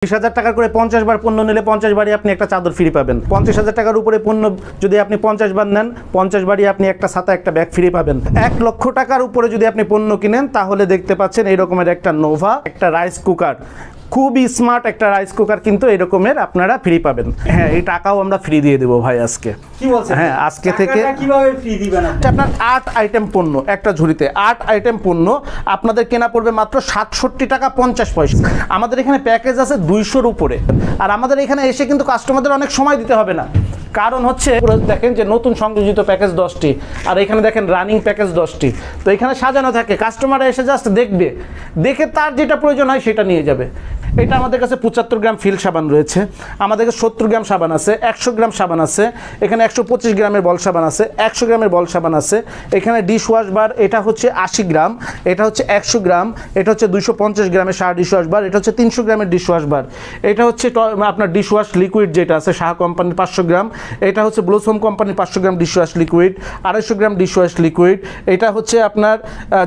20,000 টাকা করে 50 বার পণ্য নিলে 50 বারই আপনি একটা চাদর ফ্রি পাবেন। 50,000 টাকার উপরে পণ্য যদি আপনি 50 বার নেন 50 বারই আপনি একটা ছাতা একটা ব্যাগ ফ্রি পাবেন। 1 লক্ষ টাকার উপরে যদি আপনি পণ্য কিনেন তাহলে দেখতে পাচ্ছেন এই রকমের একটা নোভা একটা রাইস কুকার, খুবই স্মার্ট একটা রাইস কুকার কিন্তু এই রকমের আপনারা ফ্রি পাবেন। হ্যাঁ, এই টাকাও আমরা ফ্রি দিয়ে দেবো ভাই আজকে। কি বলছেন? হ্যাঁ, আজকে থেকে কিভাবে ফ্রি দিবেন আপনি? আপনার 8 আইটেম পণ্য একটা ঝুড়িতে 8 আইটেম পণ্য আপনাদের কেনা পড়বে মাত্র 67 টাকা 50 পয়সা। আমাদের এখানে প্যাকেজ আছে 200-র উপরে। আর আমাদের এখানে এসে কিন্তু কাস্টমারদের অনেক সময় দিতে হবে না, কারণ হচ্ছে দেখেন যে নতুন সংযোজিত প্যাকেজ 10টি আর এখানে দেখেন রানিং প্যাকেজ 10টি। তো এখানে সাজানো থাকে, কাস্টমার এসে জাস্ট দেখবে, দেখে তার যেটা প্রয়োজন হয় সেটা নিয়ে যাবে। এটা আমাদের কাছে 75 গ্রাম ফিল সাবান রয়েছে, আমাদের কাছে 70 গ্রাম সাবান আছে, 100 গ্রাম সাবান আছে, এখানে 125 গ্রামের বল সাবান আছে, 100 গ্রামের বল সাবান আছে। এখানে ডিশ ওয়াশ বার এটা হচ্ছে 80 গ্রাম, এটা হচ্ছে 100 গ্রাম, এটা হচ্ছে 250 গ্রামের সার ডিশ ওয়াশ বার, এটা হচ্ছে 300 গ্রামের ডিশ ওয়াশ বার, এটা হচ্ছে আপনার ডিশ ওয়াশ লিকুইড যেটা আছে শাহ কোম্পানির 500 গ্রাম, এটা হচ্ছে ব্লসম কোম্পানির 500 গ্রাম ডিশ ওয়াশ লিকুইড, 250 গ্রাম ডিশ ওয়াশ লিকুইড, এটা হচ্ছে আপনার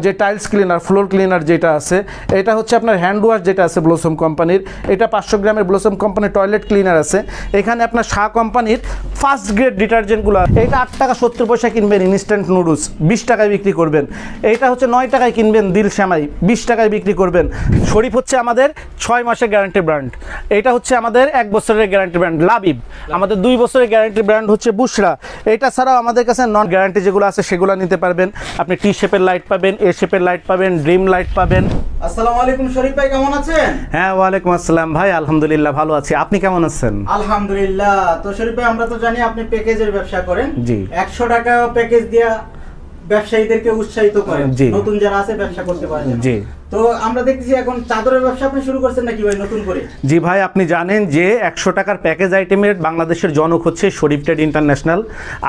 যে টাইলস ক্লিনার ফ্লোর ক্লিনার যেটা আছে, এটা হচ্ছে আপনার হ্যান্ড ওয়াশ যেটা আছে ব্লসম কোম্পানির, এটা 500 গ্রামের ব্লসম কোম্পানির টয়লেট ক্লিনার আছে। এখানে আপনার শাহ কোম্পানির ফার্স্ট গ্রেড ডিটারজেন্টগুলো, এটা 8 টাকা 70 পয়সা কিনবেন ইনস্ট্যান্ট নুডলস 20 টাকায় বিক্রি করবেন। এইটা হচ্ছে 9 টাকায় কিনবেন দিল শ্যামাই 20 টাকায় বিক্রি করবেন। শরীফ হচ্ছে আমাদের 6 মাসের গ্যারান্টি ব্র্যান্ড, এটা হচ্ছে আমাদের 1 বছরের গ্যারান্টি ব্র্যান্ড লাবিব, আমাদের 2 বছরের গ্যারান্টি ব্র্যান্ড হচ্ছে বুশরা। এটা ছাড়াও আমাদের কাছে নন গ্যারান্টি যেগুলো আছে সেগুলো নিতে পারবেন। আপনি টি শেপের লাইট পাবেন, এ শেপের লাইট পাবেন, ড্রিম লাইট পাবেন। আসসালামু আলাইকুম শরীফ ভাই, কেমন আছেন? হ্যাঁ, ওয়ালাইকুম আসসালাম ভাই, আলহামদুলিল্লাহ ভালো আছি। আপনি কেমন আছেন? আলহামদুলিল্লাহ। তো শরীফ ভাই, আমরা তো জানি আপনি প্যাকেজের ব্যবসা করেন। জি। 100 টাকা প্যাকেজ দিয়া ব্যবসায়ীদেরকে উৎসাহিত করেন, নতুন যারা আছে ব্যবসা করতে পারেন। জি। তো আমরা দেখতেছি এখন চাদরের ব্যবসা আপনি শুরু করছেন নাকি ভাই নতুন করে? জি ভাই, আপনি জানেন যে 100 টাকার প্যাকেজ আইটেমের বাংলাদেশের জনক হচ্ছে শরীফ ট্রেড ইন্টারন্যাশনাল।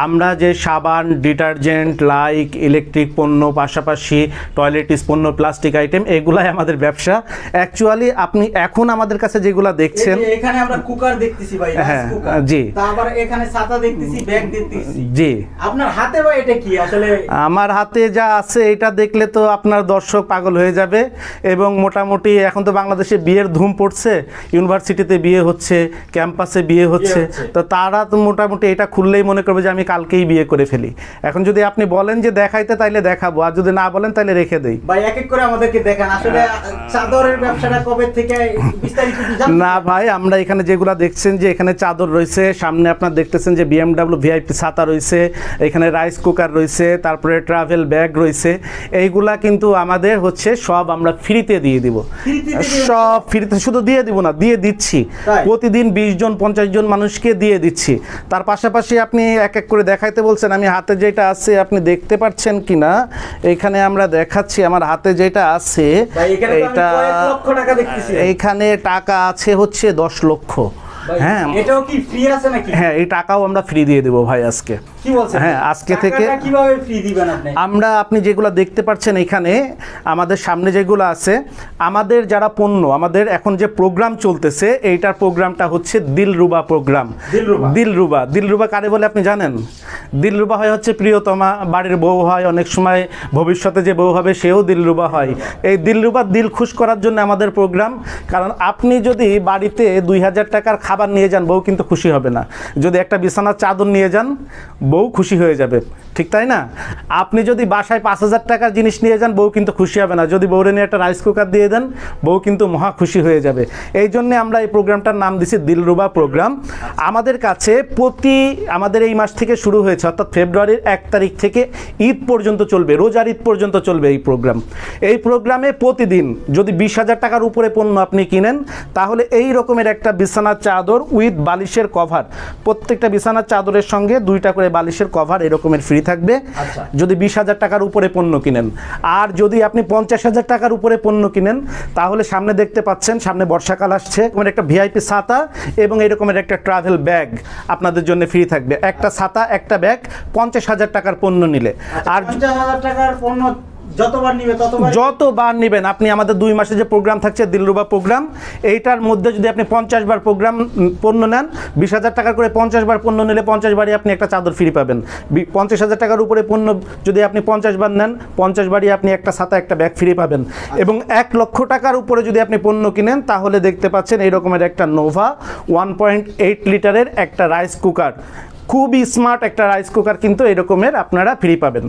আমরা যে সাবান, ডিটারজেন্ট, লাইক, ইলেকট্রিক পণ্য, পাশাপাশি টয়লেটিস পণ্য, প্লাস্টিক আইটেম, এগুলাই আমাদের ব্যবসা। অ্যাকচুয়ালি আপনি এখন আমাদের কাছে যেগুলো দেখছেন, এখানে আমরা কুকার দেখতেছি ভাই, হ্যাঁ কুকার। জি। তারপর এখানে ছাতা দেখতেছি, ব্যাগ দেখতেছি। জি। আপনার হাতে ভাই এটা কি আসলে? আমার হাতে যা আছে এটা দেখলে তো আপনার দর্শক পাগল হয়ে যাবে। এবং মোটামুটি এখন তো বাংলাদেশে বিয়ের ধুম পড়ছে, ইউনিভার্সিটিতে বিয়ে হচ্ছে, ক্যাম্পাসে বিয়ে হচ্ছে, তো তারা তো মোটামুটি এটা খুললেই মনে করবে যে আমি কালকেই বিয়ে করে ফেলি। এখন যদি আপনি বলেন যে দেখাইতে তাইলে দেখাবো, আর যদি না বলেন তাইলে রেখে দেই। ভাই এক এক করে আমাদেরকে দেখান আসলে চাদরের ব্যবসাটা কবে থেকে বিস্তারিত জানেন? না ভাই, আমরা এখানে যেগুলো দেখছেন যে এখানে চাদর রয়েছে, সামনে আপনার দেখতেছেন যে BMW VIP ছাতা রয়েছে, এখানে রাইস কুকার রয়েছে, তারপরে ট্রাভেল ব্যাগ রয়েছে। এইগুলা কিন্তু আমাদের হচ্ছে সব আমরা ফ্রিতে দিয়ে দিব, সব ফ্রিতে। শুধু দিয়ে দিব না, দিয়ে দিচ্ছি প্রতিদিন 20 জন 50 জন মানুষকে দিয়ে দিচ্ছি। তার পাশাপাশি আপনি এক এক করে দেখাইতে বলছেন, আমি হাতে যেটা আছে আপনি দেখতে পাচ্ছেন কিনা, এখানে আমরা দেখাচ্ছি। আমার হাতে যেটা আছে এটা এইখানে টাকা আছে হচ্ছে 10 লক্ষ। হ্যাঁ, এটাও কি ফ্রি আছে নাকি? হ্যাঁ, এই টাকাও আমরা ফ্রি দিয়ে দেবো ভাই আজকে। কি বলছেন? হ্যাঁ, আজকে থেকে কিভাবে ফ্রি দিবেন আপনি? আপনি যেগুলো দেখতে পাচ্ছেন এখানে আমাদের সামনে যেগুলো আছে, আমাদের যারা পণ্য, আমাদের এখন যে প্রোগ্রাম চলতেছে এইটার প্রোগ্রামটা হচ্ছে দিলরুবা প্রোগ্রাম। দিলরুবা, দিলরুবা কারে বলে আপনি জানেন? দিলরুবা হয় হচ্ছে প্রিয়তমা, বাড়ির বউ হয়, অনেক সময় ভবিষ্যতে যে বউ হবে সেও দিলরুবা হয়। এই দিলরুবা দিল খুশ করার জন্য আমাদের প্রোগ্রাম। কারণ আপনি যদি বাড়িতে 2000 টাকার খাবার নিয়ে যান, বউ কিন্তু খুশি হবে না। যদি একটা বিছানার চাদর নিয়ে যান, বউ খুশি হয়ে যাবে, ঠিক তাই না? আপনি যদি বাসায় 5000 টাকার জিনিস নিয়ে যান, বউ কিন্তু খুশি হবে না। যদি বউরে নিয়ে একটা রাইস কুকার দিয়ে দেন, বউ কিন্তু মহা খুশি হয়ে যাবে। এই জন্যে আমরা এই প্রোগ্রামটার নাম দিছি দিলরুবা প্রোগ্রাম। আমাদের কাছে আমাদের এই মাস থেকে শুরু হয়েছে, অর্থাৎ ফেব্রুয়ারির 1 তারিখ থেকে ঈদ পর্যন্ত চলবে, রোজার ঈদ পর্যন্ত চলবে এই প্রোগ্রাম। এই প্রোগ্রামে প্রতিদিন যদি 20,000 টাকার উপরে পণ্য আপনি কিনেন, তাহলে এই রকমের একটা বিছানার চাদর উইথ বালিশের কভার, প্রত্যেকটা বিছানার চাদরের সঙ্গে 2টা করে বালিশের কভার এরকমের ফ্রি থাকবে যদি 20,000 টাকার উপরে পণ্য কিনেন। আর যদি আপনি 50,000 টাকার উপরে পণ্য কিনেন, তাহলে সামনে দেখতে পাচ্ছেন, সামনে বর্ষাকাল আসছে, একটা VIP ছাতা এবং এরকমের একটা ট্রাভেল ব্যাগ আপনাদের জন্য ফ্রি থাকবে। একটা ছাতা একটা ব্যাগ 50,000 টাকার পণ্য নিলে। আর 50,000 টাকার পণ্য যতবার নেবেন আপনি। আমাদের 2 মাসে যে প্রোগ্রাম থাকছে দিলরুবা প্রোগ্রাম, এইটার মধ্যে যদি আপনি 50 বার প্রোগ্রাম পণ্য নেন, 20,000 টাকা করে 50 বার পণ্য নিলে 50 বারই আপনি একটা চাদর ফ্রি পাবেন। 50,000 টাকার উপরে পণ্য যদি আপনি 50 বার নেন, 50 বারই আপনি একটা ছাতা একটা ব্যাগ ফ্রি পাবেন। এবং 1 লক্ষ টাকার উপরে যদি আপনি পণ্য কিনেন, তাহলে দেখতে পাচ্ছেন এই রকমের একটা নোভা 1.8 লিটারের একটা রাইস কুকার, খুবই স্মার্ট একটা রাইস কুকার কিন্তু এরকমের আপনারা ফ্রি পাবেন,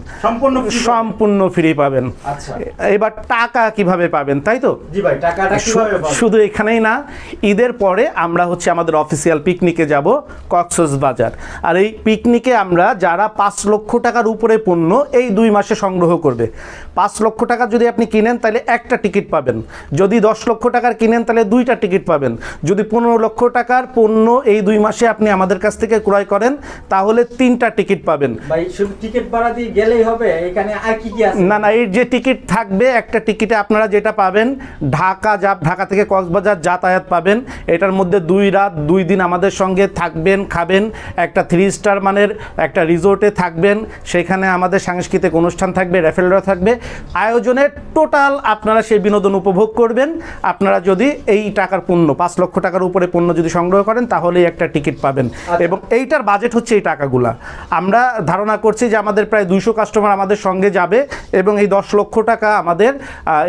সম্পূর্ণ ফ্রি পাবেন। আচ্ছা, এবার টাকা কিভাবে পাবেন, তাই তো? জি ভাই, টাকাটা কিভাবে পাবেন? শুধু এখানেই না, ঈদের পরে আমরা হচ্ছে আমাদের অফিসিয়াল পিকনিকে যাব কক্সবাজার। আর এই পিকনিকে আমরা যারা 5 লক্ষ টাকার উপরে পণ্য এই 2 মাসে সংগ্রহ করবে, 5 লক্ষ টাকা যদি আপনি কিনেন তাহলে একটা টিকিট পাবেন, যদি 10 লক্ষ টাকার কিনেন তাহলে 2টা টিকিট পাবেন, যদি 15 লক্ষ টাকার পণ্য এই 2 মাসে আপনি আমাদের কাছ থেকে ক্রয় করেন তাহলে 3টা টিকিট পাবেন। ভাই শুধু টিকিট ভাড়া দিয়ে গেলেই হবে? এখানে আর কি কি আছে? না, এই যে টিকিট থাকবে, একটা টিকিটে আপনারা যেটা পাবেন ঢাকা থেকে কক্সবাজার যাতায়াত পাবেন। এটার মধ্যে 2 রাত 2 দিন আমাদের সঙ্গে থাকবেন, খাবেন, একটা 3 স্টার মানের একটা রিসোর্টে থাকবেন, সেখানে আমাদের সাংস্কৃতিক অনুষ্ঠান থাকবে, রেফেলরা থাকবে, আয়োজনের টোটাল আপনারা সেই বিনোদন উপভোগ করবেন। আপনারা যদি এই টাকার পণ্য 5 লক্ষ টাকার উপরে পণ্য যদি সংগ্রহ করেন তাহলেই একটা টিকিট পাবেন। এবং এইটার বাজেট হচ্ছে এই টাকাগুলা। আমরা ধারণা করছি যে আমাদের প্রায় 200 কাস্টমার আমাদের সঙ্গে যাবে এবং এই 10 লক্ষ টাকা আমাদের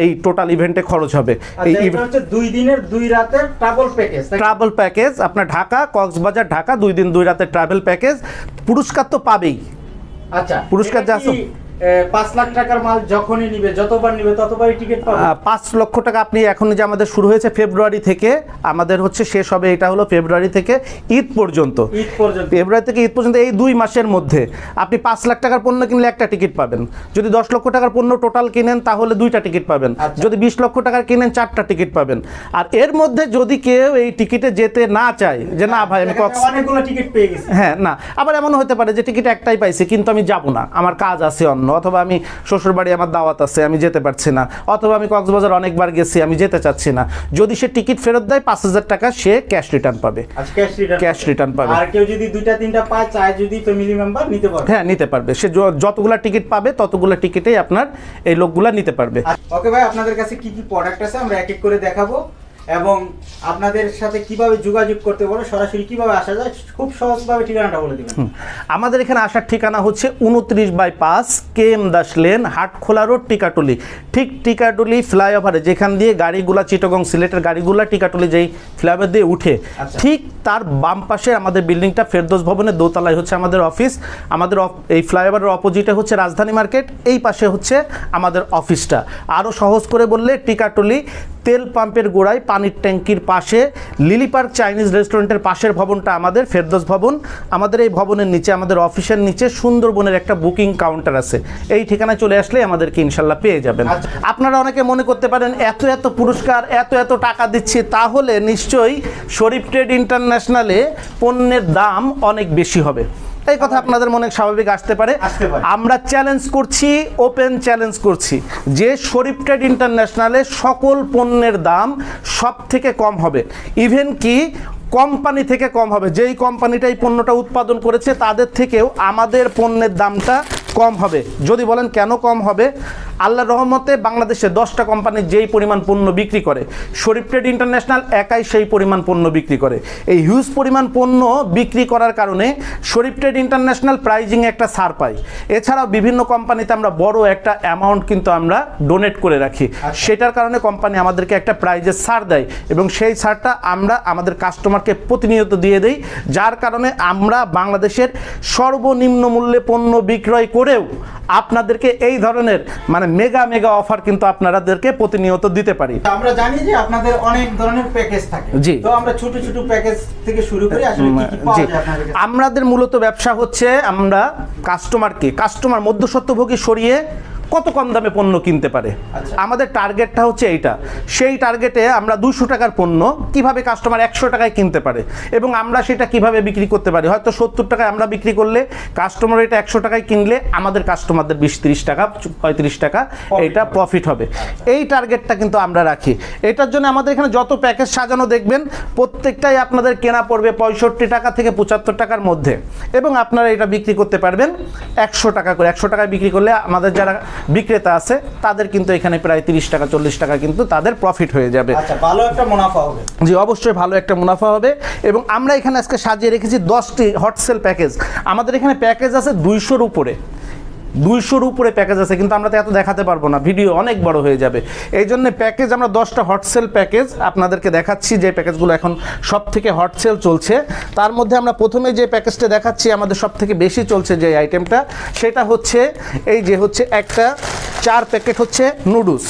এই টোটাল ইভেন্টে খরচ হবে। এই হচ্ছে 2 দিনের 2 রাতের ট্রাভেল প্যাকেজ আপনার ঢাকা কক্সবাজার ঢাকা 2 দিন 2 রাতের ট্রাভেল প্যাকেজ। পুরস্কার তো পাবেই। আচ্ছা, পুরস্কার যা 5 লাখ টাকার মাল যখনই নিবে, যতবার নিবে ততবারই টিকিট পাবে। 5 লক্ষ টাকা আপনি এখন যে আমাদের শুরু হয়েছে ফেব্রুয়ারি থেকে, আমাদের হচ্ছে শেষ হবে, এটা হলো ফেব্রুয়ারি থেকে ঈদ পর্যন্ত। ফেব্রুয়ারি থেকে ঈদ পর্যন্ত এই 2 মাসের মধ্যে আপনি 5 লাখ টাকার পণ্য কিনলে একটা টিকিট পাবেন, যদি 10 লক্ষ টাকার পণ্য টোটাল কিনেন তাহলে 2টা টিকিট পাবেন, যদি 20 লক্ষ টাকার কিনেন 4টা টিকিট পাবেন। আর এর মধ্যে যদি কেউ এই টিকিটে যেতে না চায়, যে না ভাই আমি অনেকগুলো টিকিট পেয়ে গেছি, হ্যাঁ, না, আবার এমন হতে পারে যে টিকিট একটাই পাইছি কিন্তু আমি যাব না, আমার কাজ আছে অন্য, অথবা আমি শ্বশুরবাড়ি আমার দাওয়াত আছে আমি যেতে পারছি না, অথবা আমি কক্সবাজার অনেকবার গেছি আমি যেতে চাচ্ছি না, যদি সে টিকিট ফেরত দেয় 5,000 টাকা সে ক্যাশ রিটার্ন পাবে। ক্যাশ রিটার্ন পাবে। আর কেউ যদি 2টা 3টা পায়, চায় যদি ফ্যামিলি মেম্বার নিতে পারবে, হ্যাঁ নিতে পারবে, সে যতগুলা টিকিট পাবে ততগুলা টিকিটেই আপনার এই লোকগুলা নিতে পারবে। ওকে ভাই, আপনাদের কাছে কি কি প্রোডাক্ট আছে আমরা এক এক করে দেখাবো এবং আপনাদের সাথে কিভাবে যোগাযোগ করতে পারো, সরাসরি কিভাবে আসা যায়, খুব সহজভাবে ঠিকানাটা বলে দিবেন। আমাদের এখানে আসার ঠিকানা হচ্ছে 29/5 KM Das lane, Hatkhola road, Tikatuli. ঠিক টিকাটুলি ফ্লাইওভারে যেখান দিয়ে গাড়িগুলা চিটাগং সিলেটের গাড়িগুলা টিকাটুলি যেই ফ্লাইওভার দিয়ে উঠে, ঠিক তার বাম পাশে আমাদের বিল্ডিংটা ফেরদৌস ভবনের দোতলায় হচ্ছে আমাদের অফিস। আমাদের এই ফ্লাইওভারের অপোজিটে হচ্ছে রাজধানী মার্কেট, এই পাশে হচ্ছে আমাদের অফিসটা। আরও সহজ করে বললে টিকাটুলি তেল পাম্পের গোড়ায় পানির ট্যাঙ্কির পাশে লিলি পার্ক চাইনিজ রেস্টুরেন্টের পাশের ভবনটা আমাদের ফেরদৌস ভবন। আমাদের এই ভবনের নিচে আমাদের অফিসের নিচে সুন্দরবনের একটা বুকিং কাউন্টার আছে, এই ঠিকানায় চলে আসলে আমাদেরকে ইনশাল্লাহ পেয়ে যাবেন। আপনারা অনেকে মনে করতে পারেন এত পুরস্কার, এত টাকা দিচ্ছে, তাহলে নিশ্চয়ই শরীফ ট্রেড ইন্টারন্যাশনালে পণ্যের দাম অনেক বেশি হবে। এই কথা আপনাদের মনে স্বাভাবিক আসতে পারে। আমরা চ্যালেঞ্জ করছি, ওপেন চ্যালেঞ্জ করছি যে শরীফ ট্রেড ইন্টারন্যাশনালে সকল পণ্যের দাম সব থেকে কম হবে, ইভেন কি কোম্পানি থেকে কম হবে। যেই কোম্পানিটা এই পণ্যটা উৎপাদন করেছে তাদের থেকেও আমাদের পণ্যের দামটা কম হবে। যদি বলেন কেন কম হবে, আল্লাহর রহমতে বাংলাদেশে 10টা কোম্পানি যেই পরিমাণ পণ্য বিক্রি করে, শরীফ ট্রেড ইন্টারন্যাশনাল একাই সেই পরিমাণ পণ্য বিক্রি করে। এই হিউজ পরিমাণ পণ্য বিক্রি করার কারণে শরীফ ট্রেড ইন্টারন্যাশনাল প্রাইজিংয়ে একটা ছাড় পায়। এছাড়াও বিভিন্ন কোম্পানিতে আমরা বড় একটা অ্যামাউন্ট কিন্তু আমরা ডোনেট করে রাখি, সেটার কারণে কোম্পানি আমাদেরকে একটা প্রাইজের ছাড় দেয় এবং সেই ছাড়টা আমরা আমাদের কাস্টমারকে প্রতিনিয়ত দিয়ে দেই, যার কারণে আমরা বাংলাদেশের সর্বনিম্ন মূল্যে পণ্য বিক্রয় করেও আপনাদেরকে এই ধরনের মেগা অফার কিন্তু আপনাদেরকে প্রতিনিয়ত দিতে পারি। আমরা জানি যে আপনাদের অনেক ধরনের প্যাকেজ থাকে, জি, তো আমরা ছোট ছোট প্যাকেজ থেকে শুরু করি। আসলে কি কি পাওয়া যায় আপনাদের কাছে? আমাদের মূলত ব্যবসা হচ্ছে আমরা কাস্টমার মধ্যস্বত্বভোগী সরিয়ে কত কম দামে পণ্য কিনতে পারে, আমাদের টার্গেটটা হচ্ছে এইটা। সেই টার্গেটে আমরা 200 টাকার পণ্য কিভাবে কাস্টমার 100 টাকায় কিনতে পারে এবং আমরা সেটা কিভাবে বিক্রি করতে পারি। হয়তো 70 টাকায় আমরা বিক্রি করলে কাস্টমার এটা 100 টাকায় কিনলে আমাদের কাস্টমারদের 20-30 টাকা 35 টাকা এটা প্রফিট হবে। এই টার্গেটটা কিন্তু আমরা রাখি। এটার জন্য আমাদের এখানে যত প্যাকেজ সাজানো দেখবেন প্রত্যেকটাই আপনাদের কেনা পড়বে 65 টাকা থেকে 75 টাকার মধ্যে এবং আপনারা এটা বিক্রি করতে পারবেন 100 টাকা করে। 100 টাকায় বিক্রি করলে আমাদের যারা বিক্রেতা আছে তাদের কিন্তু এখানে প্রায় 30 টাকা 40 টাকা কিন্তু তাদের প্রফিট হয়ে যাবে। আচ্ছা, ভালো একটা মুনাফা হবে। জি, অবশ্যই ভালো একটা মুনাফা হবে। এবং আমরা এখানে আজকে সাজিয়ে রেখেছি 10টি হট সেল প্যাকেজ। আমাদের এখানে প্যাকেজ আছে 200-র উপরে, 200-র উপরে প্যাকেজ আছে, কিন্তু আমরা তো এত দেখাতে পারবো না, ভিডিও অনেক বড় হয়ে যাবে। এই জন্য প্যাকেজ আমরা 10টা হট সেল প্যাকেজ আপনাদেরকে দেখাচ্ছি, যে প্যাকেজগুলো এখন সব থেকে হট সেল চলছে। তার মধ্যে আমরা প্রথমে যে প্যাকেজটা দেখাচ্ছি আমাদের সব থেকে বেশি চলছে যে আইটেমটা, সেটা হচ্ছে এই যে হচ্ছে একটা 4 প্যাকেট হচ্ছে noodles,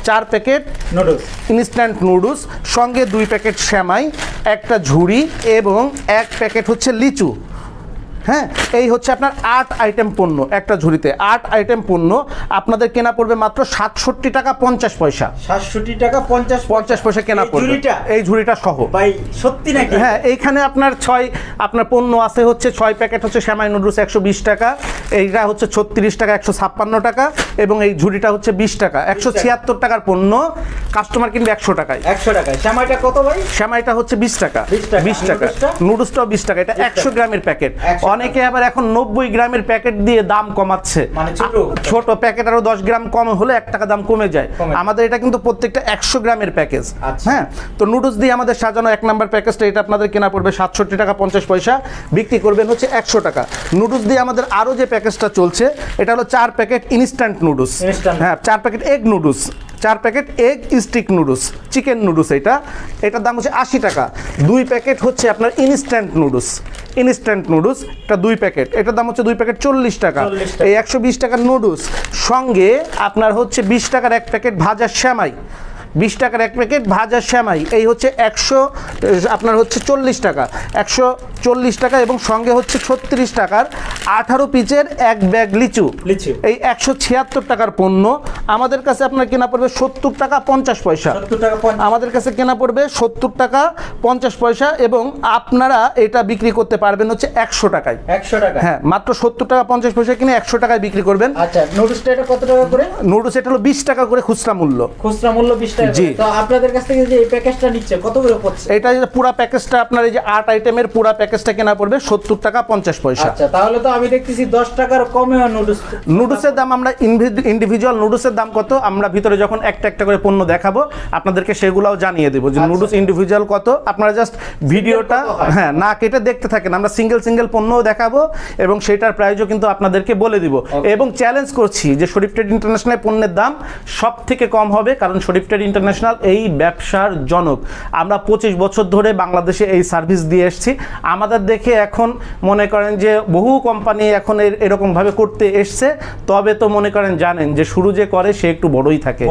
4 packet noodles, instant noodles, সঙ্গে 2 প্যাকেট সেমাই, একটা ঝুড়ি এবং 1 প্যাকেট হচ্ছে লিচু। হ্যাঁ, এই হচ্ছে আপনার 8 আইটেম পণ্য, একটা ঝুড়িতে 8 আইটেম পণ্য আপনাদের কেনা পড়বে মাত্র 67 টাকা 50 পয়সা। 67 টাকা 50 পয়সা কেনা পড়বে এই ঝুড়িটা সহ। ভাই সত্যি নাকি? হ্যাঁ, এইখানে আপনার 6 আপনার পণ্য আছে হচ্ছে 6 প্যাকেট হচ্ছে সেমাই নুডলস 120 টাকা, এইটা হচ্ছে 36 টাকা 156 টাকা, এবং এই ঝুড়িটা হচ্ছে 20 টাকা। 176 টাকার পণ্য কাস্টমার কিনবে 100 টাকায়। 100 টাকায় সেমাইটা কত ভাই? সেমাইটা হচ্ছে 20 টাকা, 20 টাকা। নুডলসটাও 20 টাকা। এটা 100 গ্রামের প্যাকেট। অনেকে আবার এখন 90 গ্রামের প্যাকেট দিয়ে দাম কমাচ্ছে, মানে ছোট প্যাকেট আরো 10 গ্রাম কম হলে 1 টাকা দাম কমে যায়। আমাদের এটা কিন্তু প্রত্যেকটা 100 গ্রামের প্যাকেজ। হ্যাঁ, তো নুডলস দিয়ে আমাদের সাজানো 1 নাম্বার প্যাকেজটা, এটা আপনাদের কেনা পড়বে 67 টাকা 50 পয়সা, বিক্রি করবেন হচ্ছে 100 টাকা। নুডলস দিয়ে আমাদের আরো যে প্যাকেজটা চলছে এটা হলো 4 প্যাকেট ইনস্ট্যান্ট নুডলস। হ্যাঁ, 4 packet egg noodles, 4 packet egg stick noodles, chicken noodles, এটার দাম হচ্ছে 80 টাকা। 2 প্যাকেট হচ্ছে আপনার ইনস্ট্যান্ট নুডলস, এটা 2 প্যাকেট, এটার দাম হচ্ছে 2 প্যাকেট 40 টাকা। এই 120 টাকার নুডলস সঙ্গে আপনার হচ্ছে 20 টাকার 1 প্যাকেট ভাজা সেমাই, 20 টাকার 1 প্যাকেট ভাজা সেমাই, এই হচ্ছে 100 আপনার হচ্ছে 40 টাকা, 140 টাকা, এবং সঙ্গে হচ্ছে 36 টাকার 18 পিচের 1 ব্যাগ লিচু। এই 176 টাকার পণ্য আমাদের কাছে আপনার কেনা পড়বে 70 টাকা 50 পয়সা। আমাদের কাছে কেনা পড়বে 70 টাকা 50 পয়সা, এবং আপনারা এটা বিক্রি করতে পারবেন হচ্ছে 100 টাকায়। 100 টাকা? হ্যাঁ, মাত্র 70 টাকা 50 পয়সা কিনে 100 টাকায় বিক্রি করবেন। আচ্ছা, নুডলসটা এটা কত টাকা করে? নুডলস এটা হলো 20 টাকা করে খুচরা মূল্য। 20 টাকা। জি। তো আপনাদের কাছ থেকে যে এই প্যাকেজটা নিচ্ছে কত করে পড়ছে? এটা যে পুরো প্যাকেজটা আপনার এই যে 8 আইটেমের পুরো প্যাকেজটা কেনা পড়বে 70 টাকা 50 পয়সা। আচ্ছা, তাহলে তো আমি দেখতেছি 10 টাকার কমে নুডলসের দাম, আমরা ইন্ডিভিজুয়াল নুডলসের দাম কত আমরা ভিতরে যখন একটা একটা করে পণ্য দেখাবো আপনাদেরকে সেগুলোও জানিয়ে দেবো যে নুডলস ইন্ডিভিজুয়াল কত। আপনারা জাস্ট ভিডিওটা হ্যাঁ না কেটে দেখতে থাকেন, আমরা সিঙ্গেল পণ্যও দেখাবো এবং সেটার প্রাইসও কিন্তু আপনাদেরকে বলে দিব। এবং চ্যালেঞ্জ করছি যে শরীফ ট্রেড ইন্টারন্যাশনাল পণ্যের দাম সব থেকে কম হবে, কারণ শরীফ ট্রেড ইন্টারন্যাশনাল এই ব্যবসার জনক। আমরা 25 বছর ধরে বাংলাদেশে এই সার্ভিস দিয়ে এসেছি। আমাদের দেখে এখন মনে করেন যে বহু কোম্পানি এখন এরকমভাবে করতে এসছে, তবে তো মনে করেন জানেন যে শুরু যে করে সে একটু বড়ই থাকে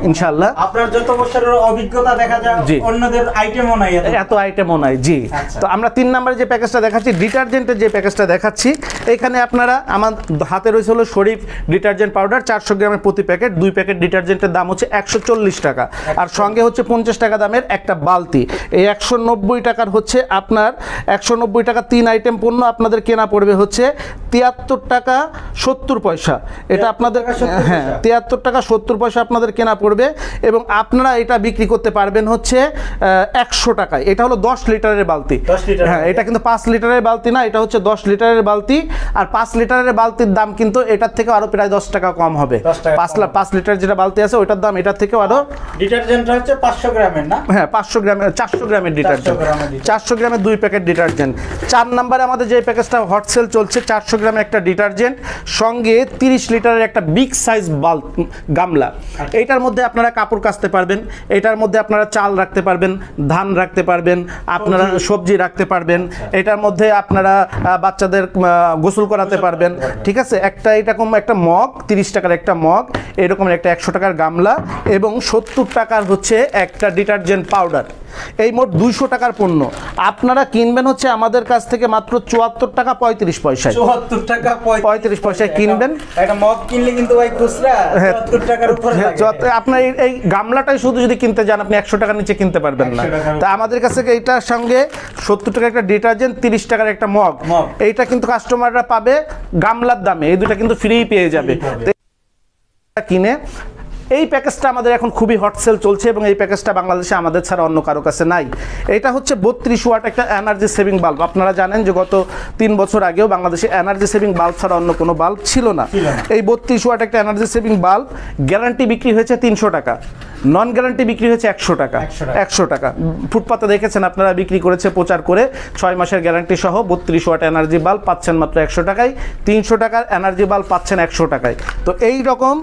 ইনশাআল্লাহ। আপনার যত বছরের অভিজ্ঞতা দেখা যায় অন্যদের আইটেমও নাই, এত আইটেমও নাই। জি। তো আমরা 3 নম্বরে যে প্যাকেজটা দেখাচ্ছি, ডিটারজেন্টের যে প্যাকেজটা দেখাচ্ছি, এখানে আপনারা আমার হাতে রয়েছে হলো শরীফ ডিটারজেন্ট পাউডার 400 গ্রামের প্রতি প্যাকেট। 2 প্যাকেট ডিটারজেন্টের দাম হচ্ছে 140 টাকা, আর সঙ্গে হচ্ছে 50 টাকা দামের একটা বালতি। এই 190 টাকার হচ্ছে আপনার 190 টাকা 3 আইটেম পণ্য আপনাদের কেনা পড়বে হচ্ছে 73 টাকা 70 পয়সা। এটা আপনাদের হ্যাঁ 73 টাকা 70 পয়সা আপনাদের কেনা পড়বে, এবং আপনারা এটা বিক্রি করতে পারবেন হচ্ছে 100 টাকায়। এটা হলো 10 লিটারের বালতি। হ্যাঁ, এটা কিন্তু 5 লিটারের বালতি না, এটা হচ্ছে 10 লিটারের বালতি। আর 5 লিটারের বালতির দাম কিন্তু এটার থেকে আরো প্রায় 10 টাকা কম হবে। 5 লিটার যেটা বালতি আছে ওইটার দাম এটার থেকেও আরো। ডিটারজেন্ট হচ্ছে 500 গ্রামের না? হ্যাঁ, 500 গ্রামের 400 গ্রামের ডিটারজেন্ট, 400 গ্রামের 2 প্যাকেট ডিটারজেন্ট। 4 নম্বরে আমাদের যে প্যাকেজটা হট সেল চলছে, 400 গ্রামের একটা ডিটারজেন্ট সঙ্গে 30 লিটারের একটা বিগ সাইজ গামলা। এইটার মধ্যে আপনারা কাপড় কাচতে পারবেন, এটার মধ্যে আপনারা চাল রাখতে পারবেন, ধান রাখতে পারবেন, আপনারা সবজি রাখতে পারবেন, এটার মধ্যে আপনারা বাচ্চাদের গোসল করাতে পারবেন। ঠিক আছে, একটা এরকম একটা মগ 30 টাকার একটা মগ, এরকম একটা 100 টাকার গামলা, এবং 70 টাকার হচ্ছে একটা ডিটারজেন্ট পাউডার। এই মোট 200 টাকার পণ্য আপনারা কিনবেন হচ্ছে আমাদের কাছ থেকে মাত্র 74 টাকা 35 পয়সায়। 74 টাকা 35 পয়সায় কিনবেন। একটা মগ কিনলে কিন্তু ভাই খুচরা 74 টাকার উপরে লাগে। আপনার এই গামলাটাই শুধু যদি কিনতে যান আপনি 100 টাকার নিচে কিনতে পারবেন না। তা আমাদের কাছে এইটার সঙ্গে 70 টাকার একটা ডিটারজেন্ট, 30 টাকার একটা মগ, এইটা কিন্তু কাস্টমাররা পাবে গামলার দামে। এই দুটো কিন্তু ফ্রি পেয়ে যাবে। কিনে এই প্যাকেজটা আমাদের এখন খুবই হট সেল চলছে এবং এই প্যাকেজটা বাংলাদেশে আমাদের ছাড়া অন্য কারো কাছে নাই। এটা হচ্ছে 32 ওয়াট একটা এনার্জি সেভিং বাল্ব। আপনারা জানেন যে গত 3 বছর আগেও বাংলাদেশে এনার্জি সেভিং বাল্ব ছাড়া অন্য কোনো বাল্ব ছিল না। এই 32 ওয়াট একটা এনার্জি সেভিং বাল্ব গ্যারান্টি বিক্রি হয়েছে 300 টাকা, নন গ্যারান্টি বিক্রি হয়েছে 100 টাকা। 100 টাকা ফুটপাতে দেখেছেন আপনারা, বিক্রি করেছে প্রচার করে 6 মাসের গ্যারান্টি সহ 32 ওয়াট এনার্জি বাল্ব পাচ্ছেন মাত্র 100 টাকায়। 300 টাকার এনার্জি বাল্ব পাচ্ছেন 100 টাকায়। তো এই রকম